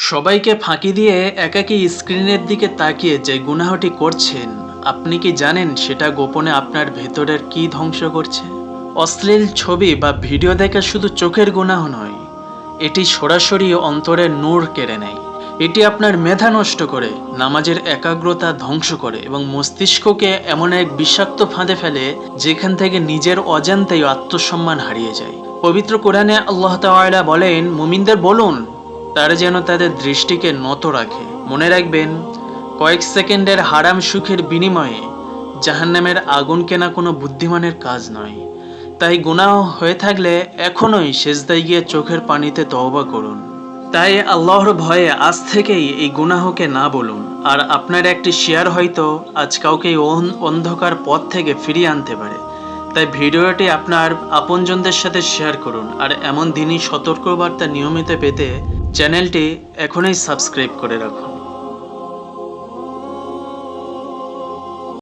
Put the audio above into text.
সবাইকে ফাঁকি দিয়ে একাকী স্ক্রিনের দিকে তাকিয়ে যে গুনাহটি করছেন, আপনি কি জানেন সেটা গোপনে আপনার ভেতরের কি ধ্বংস করছে? অশ্লীল ছবি বা ভিডিও দেখা শুধু চোখের গুনাহ নয়, এটি সরাসরি অন্তরের নূর কেড়ে নেয়। এটি আপনার মেধা নষ্ট করে, নামাজের একাগ্রতা ধ্বংস করে এবং মস্তিষ্ককে এমন এক বিষাক্ত ফাঁদে ফেলে যেখান থেকে নিজের অজান্তেই আত্মসম্মান হারিয়ে যায়। পবিত্র কোরআনে আল্লাহ তাআলা বলেন, মুমিনদের বলুন তারা যেন তাদের দৃষ্টিকে নত রাখে। মনে রাখবেন, কয়েক সেকেন্ডের হারাম সুখের বিনিময়ে জাহান্নামের আগুন কেনা কোনো বুদ্ধিমানের কাজ নয়। তাই গুনাহ হয়ে থাকলে এখনই সেজদায় গিয়ে চোখের পানিতে তওবা করুন। তাই আল্লাহর ভয়ে আজ থেকেই এই গুনাহকে না বলুন। আর আপনার একটি শেয়ার হয়তো আজ কাউকে এই অন্ধকার পথ থেকে ফিরিয়ে আনতে পারে। তাই ভিডিওটি আপনার আপনজনদের সাথে শেয়ার করুন। আর এমন দিনই সতর্কবার্তা নিয়মিত পেতে চ্যানেলটি এখনই সাবস্ক্রাইব করে রাখুন।